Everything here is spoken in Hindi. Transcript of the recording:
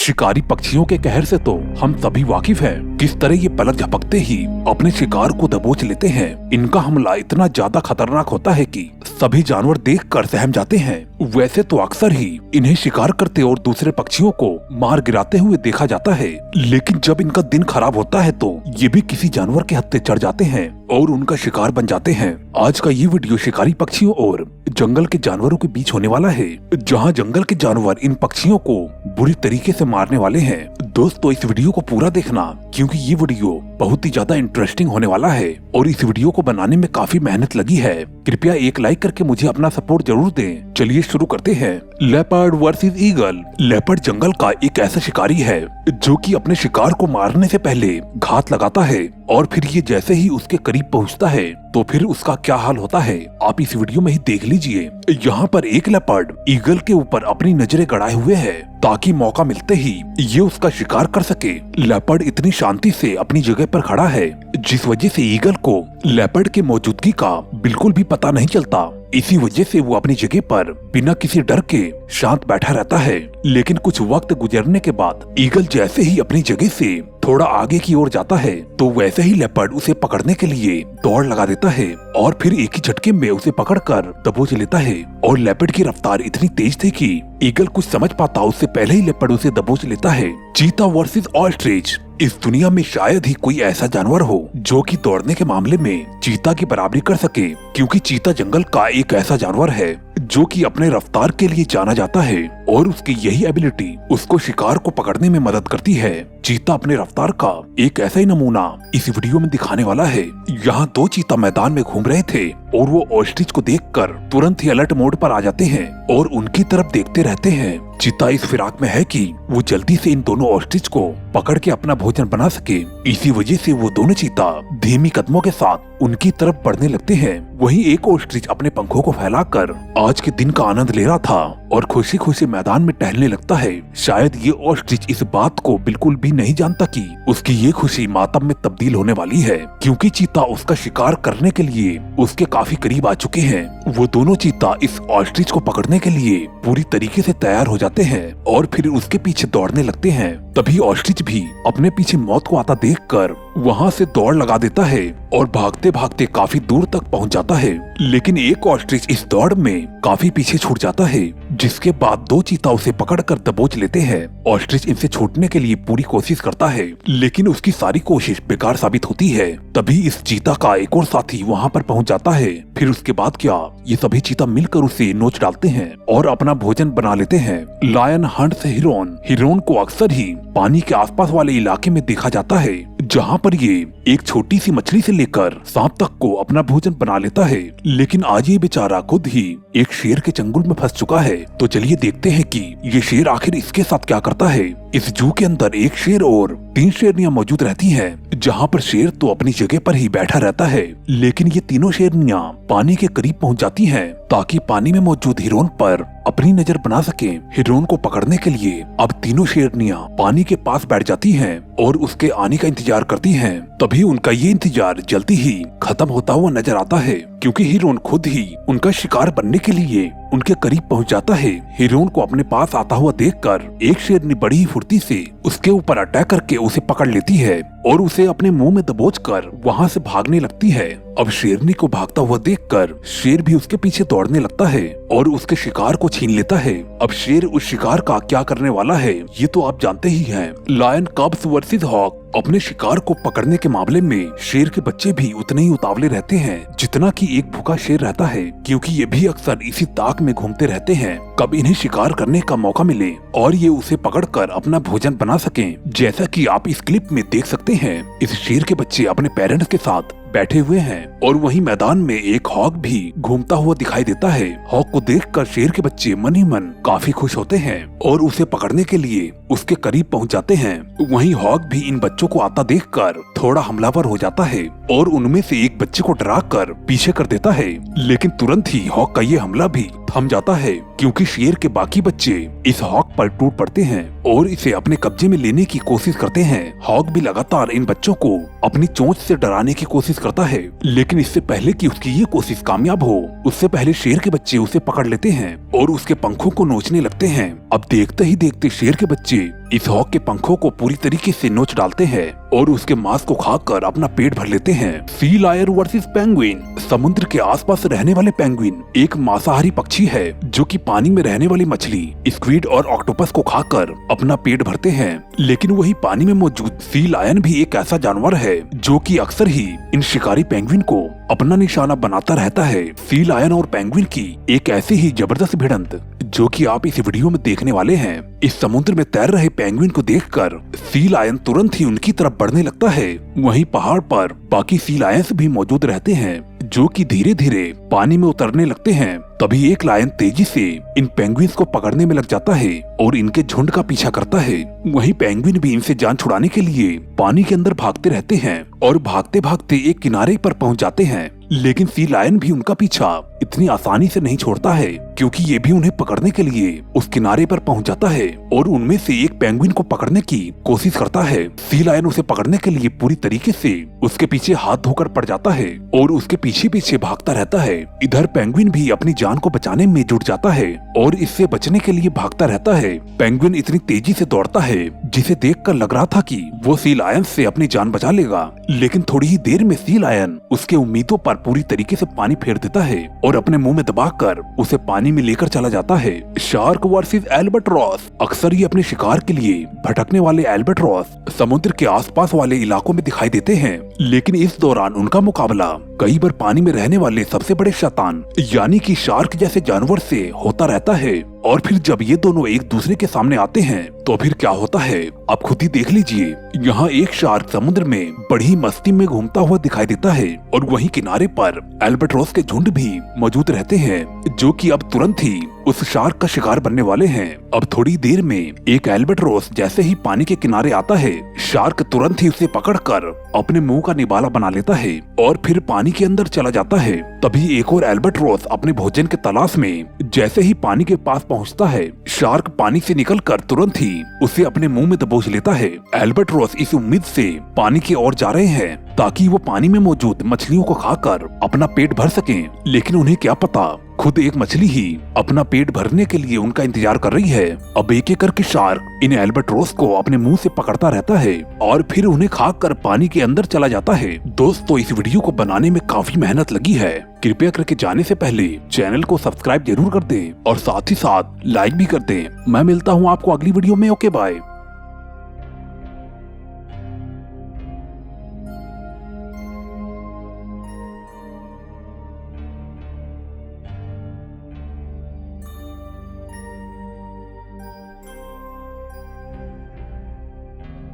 शिकारी पक्षियों के कहर से तो हम सभी वाकिफ हैं। किस तरह ये पलक झपकते ही अपने शिकार को दबोच लेते हैं। इनका हमला इतना ज्यादा खतरनाक होता है कि सभी जानवर देखकर सहम जाते हैं। वैसे तो अक्सर ही इन्हें शिकार करते और दूसरे पक्षियों को मार गिराते हुए देखा जाता है, लेकिन जब इनका दिन खराब होता है तो ये भी किसी जानवर के हत्थे चढ़ जाते हैं और उनका शिकार बन जाते हैं। आज का ये वीडियो शिकारी पक्षियों और जंगल के जानवरों के बीच होने वाला है, जहां जंगल के जानवर इन पक्षियों को बुरी तरीके से मारने वाले हैं। दोस्तों, इस वीडियो को पूरा देखना क्योंकि ये वीडियो बहुत ही ज्यादा इंटरेस्टिंग होने वाला है और इस वीडियो को बनाने में काफी मेहनत लगी है। कृपया एक लाइक करके मुझे अपना सपोर्ट जरूर दें। चलिए शुरू करते हैं। Leopard versus eagle. लेपर्ड जंगल का एक ऐसा शिकारी है जो कि अपने शिकार को मारने से पहले घात लगाता है और फिर ये जैसे ही उसके करीब पहुंचता है तो फिर उसका क्या हाल होता है आप इस वीडियो में ही देख लीजिए। यहाँ पर एक लेपर्ड ईगल के ऊपर अपनी नजरें गड़ाए हुए है ताकि मौका मिलते ही ये उसका शिकार कर सके। लेपर्ड इतनी शांति से अपनी जगह पर खड़ा है जिस वजह से ईगल को लेपर्ड के मौजूदगी का बिल्कुल भी पता नहीं चलता। इसी वजह से वो अपनी जगह पर बिना किसी डर के शांत बैठा रहता है। लेकिन कुछ वक्त गुजरने के बाद ईगल जैसे ही अपनी जगह से थोड़ा आगे की ओर जाता है तो वैसे ही लेपर्ड उसे पकड़ने के लिए दौड़ लगा देता है और फिर एक ही झटके में उसे पकड़कर दबोच लेता है। और लेपर्ड की रफ्तार इतनी तेज थी कि ईगल कुछ समझ पाता उससे पहले ही लेपर्ड उसे दबोच लेता है। चीता वर्सेस ऑस्ट्रिच। इस दुनिया में शायद ही कोई ऐसा जानवर हो जो कि दौड़ने के मामले में चीता की बराबरी कर सके, क्योंकि चीता जंगल का एक ऐसा जानवर है जो कि अपने रफ्तार के लिए जाना जाता है और उसकी यही एबिलिटी उसको शिकार को पकड़ने में मदद करती है। चीता अपने रफ्तार का एक ऐसा ही नमूना इस वीडियो में दिखाने वाला है। यहाँ दो चीता मैदान में घूम रहे थे और वो ऑस्ट्रिच को देखकर तुरंत ही अलर्ट मोड पर आ जाते हैं और उनकी तरफ देखते रहते हैं। चीता इस फिराक में है कि वो जल्दी से इन दोनों ऑस्ट्रिच को पकड़ के अपना भोजन बना सके। इसी वजह से वो दोनों चीता धीमी कदमों के साथ उनकी तरफ बढ़ने लगते हैं। वहीं एक ऑस्ट्रिच अपने पंखों को फैलाकर आज के दिन का आनंद ले रहा था और खुशी खुशी मैदान में टहलने लगता है। शायद ये ऑस्ट्रिच इस बात को बिल्कुल भी नहीं जानता कि उसकी ये खुशी मातम में तब्दील होने वाली है, क्योंकि चीता उसका शिकार करने के लिए उसके काफी करीब आ चुके हैं। वो दोनों चीता इस ऑस्ट्रिच को पकड़ने के लिए पूरी तरीके से तैयार हो जाते हैं और फिर उसके पीछे दौड़ने लगते हैं। तभी ऑस्ट्रिच भी अपने पीछे मौत को आता देखकर वहाँ से दौड़ लगा देता है और भागते भागते काफी दूर तक पहुँच जाता है। लेकिन एक ऑस्ट्रिच इस दौड़ में काफी पीछे छूट जाता है, जिसके बाद दो चीता उसे पकड़कर दबोच लेते हैं। ऑस्ट्रिच इनसे छूटने के लिए पूरी कोशिश करता है, लेकिन उसकी सारी कोशिश बेकार साबित होती है। तभी इस चीता का एक और साथी वहाँ पर पहुँच जाता है। फिर उसके बाद क्या, ये सभी चीता मिलकर उसे नोच डालते हैं और अपना भोजन बना लेते हैं। लायन हंट्स हिरन। हिरन को अक्सर ही पानी के आसपास वाले इलाके में देखा जाता है, जहाँ पर ये एक छोटी सी मछली से लेकर सांप तक को अपना भोजन बना लेता है। लेकिन आज ये बेचारा खुद ही एक शेर के चंगुल में फंस चुका है। तो चलिए देखते हैं कि ये शेर आखिर इसके साथ क्या करता है। इस जू के अंदर एक शेर और 3 शेरनियां मौजूद रहती हैं, जहाँ पर शेर तो अपनी जगह पर ही बैठा रहता है, लेकिन ये तीनों शेरनियां पानी के करीब पहुँच जाती हैं ताकि पानी में मौजूद हिरन पर अपनी नजर बना सके। हिरन को पकड़ने के लिए अब तीनों शेरनियां पानी के पास बैठ जाती हैं और उसके आने का इंतजार करती हैं। तभी उनका ये इंतजार जल्दी ही खत्म होता हुआ नजर आता है, क्योंकि हिरन खुद ही उनका शिकार बनने के लिए उनके करीब पहुंच जाता है। हिरन को अपने पास आता हुआ देखकर एक शेरनी बड़ी ही फुर्ती से उसके ऊपर अटैक करके उसे पकड़ लेती है और उसे अपने मुंह में दबोचकर वहां से भागने लगती है। अब शेरनी को भागता हुआ देखकर शेर भी उसके पीछे दौड़ने लगता है और उसके शिकार को छीन लेता है। अब शेर उस शिकार का क्या करने वाला है ये तो आप जानते ही हैं। Lion cubs versus hawk. अपने शिकार को पकड़ने के मामले में शेर के बच्चे भी उतने ही उतावले रहते हैं जितना कि एक भूखा शेर रहता है, क्योंकि ये भी अक्सर इसी ताक में घूमते रहते हैं कब इन्हें शिकार करने का मौका मिले और ये उसे पकड़कर अपना भोजन बना सकें। जैसा कि आप इस क्लिप में देख सकते हैं, इस शेर के बच्चे अपने पेरेंट्स के साथ बैठे हुए हैं और वहीं मैदान में एक हॉक भी घूमता हुआ दिखाई देता है। हॉक को देखकर शेर के बच्चे मन ही मन काफी खुश होते हैं और उसे पकड़ने के लिए उसके करीब पहुंच जाते हैं। वहीं हॉक भी इन बच्चों को आता देखकर थोड़ा हमलावर हो जाता है और उनमें से एक बच्चे को डराकर पीछे कर देता है। लेकिन तुरंत ही हॉक का ये हमला भी थम जाता है, क्योंकि शेर के बाकी बच्चे इस हॉक पर टूट पड़ते हैं और इसे अपने कब्जे में लेने की कोशिश करते हैं। हॉक भी लगातार इन बच्चों को अपनी चोंच से डराने की कोशिश करता है, लेकिन इससे पहले कि उसकी ये कोशिश कामयाब हो, उससे पहले शेर के बच्चे उसे पकड़ लेते हैं और उसके पंखों को नोचने लगते हैं। अब देखते ही देखते शेर के बच्चे इस हॉक के पंखों को पूरी तरीके से नोच डालते हैं और उसके मांस को खाकर अपना पेट भर लेते हैं। Sea lion versus penguin. समुद्र के आसपास रहने वाले पेंगुइन एक मांसाहारी पक्षी है जो कि पानी में रहने वाली मछली, स्क्विड और ऑक्टोपस को खाकर अपना पेट भरते हैं। लेकिन वही पानी में मौजूद सी लायन भी एक ऐसा जानवर है जो कि अक्सर ही इन शिकारी पेंगुइन को अपना निशाना बनाता रहता है। सी लायन और पेंगुइन की एक ऐसी ही जबरदस्त भिड़ंत जो कि आप इस वीडियो में देखने वाले हैं। इस समुद्र में तैर रहे पेंगुइन को देखकर सी लायन तुरंत ही उनकी तरफ बढ़ने लगता है। वहीं पहाड़ पर बाकी सी लायंस भी मौजूद रहते हैं जो कि धीरे धीरे पानी में उतरने लगते हैं। तभी एक लायन तेजी से इन पेंगुइन्स को पकड़ने में लग जाता है और इनके झुंड का पीछा करता है। वहीं पेंगुइन भी इनसे जान छुड़ाने के लिए पानी के अंदर भागते रहते हैं और भागते भागते एक किनारे पर पहुंच जाते हैं। लेकिन सी लायन भी उनका पीछा इतनी आसानी से नहीं छोड़ता है क्योंकि ये भी उन्हें पकड़ने के लिए उस किनारे पर पहुंच जाता है और उनमें से एक पेंगुइन को पकड़ने की कोशिश करता है। सी लायन उसे पकड़ने के लिए पूरी तरीके से उसके पीछे हाथ धोकर पड़ जाता है और उसके पीछे पीछे भागता रहता है। इधर पेंगुइन भी अपनी जान को बचाने में जुट जाता है और इससे बचने के लिए भागता रहता है। पेंगुइन इतनी तेजी से दौड़ता है जिसे देखकर लग रहा था कि वो सी लायन से अपनी जान बचा लेगा, लेकिन थोड़ी ही देर में सी लायन उसके उम्मीदों पर पूरी तरीके से पानी फेर देता है और अपने मुंह में दबाकर उसे पानी में लेकर चला जाता है। Shark versus albatross. अक्सर ही अपने शिकार के लिए भटकने वाले एल्बाट्रॉस समुद्र के आसपास वाले इलाकों में दिखाई देते हैं, लेकिन इस दौरान उनका मुकाबला कई बार पानी में रहने वाले सबसे बड़े शैतान यानी कि शार्क जैसे जानवर से होता रहता है। और फिर जब ये दोनों एक दूसरे के सामने आते हैं तो फिर क्या होता है आप खुद ही देख लीजिए। यहाँ एक शार्क समुद्र में बड़ी मस्ती में घूमता हुआ दिखाई देता है और वहीं किनारे पर एल्बाट्रॉस के झुंड भी मौजूद रहते हैं जो कि अब तुरंत ही उस शार्क का शिकार बनने वाले हैं। अब थोड़ी देर में एक एल्बाट्रॉस जैसे ही पानी के किनारे आता है, शार्क तुरंत ही उसे पकड़कर अपने मुंह का निवाला बना लेता है और फिर पानी के अंदर चला जाता है। तभी एक और एल्बाट्रॉस अपने भोजन के तलाश में जैसे ही पानी के पास पहुंचता है, शार्क पानी से निकलकर तुरंत ही उसे अपने मुंह में दबोच लेता है। एल्बाट्रॉस इस उम्मीद से पानी की ओर जा रहे हैं ताकि वो पानी में मौजूद मछलियों को खाकर अपना पेट भर सकें, लेकिन उन्हें क्या पता खुद एक मछली ही अपना पेट भरने के लिए उनका इंतजार कर रही है। अब एक एक करके शार्क इन एल्बाट्रॉस को अपने मुंह से पकड़ता रहता है और फिर उन्हें खाकर पानी के अंदर चला जाता है। दोस्तों, इस वीडियो को बनाने में काफी मेहनत लगी है। कृपया करके जाने से पहले चैनल को सब्सक्राइब जरूर कर दें और साथ ही साथ लाइक भी कर दें। मैं मिलता हूँ आपको अगली वीडियो में। Okay bye.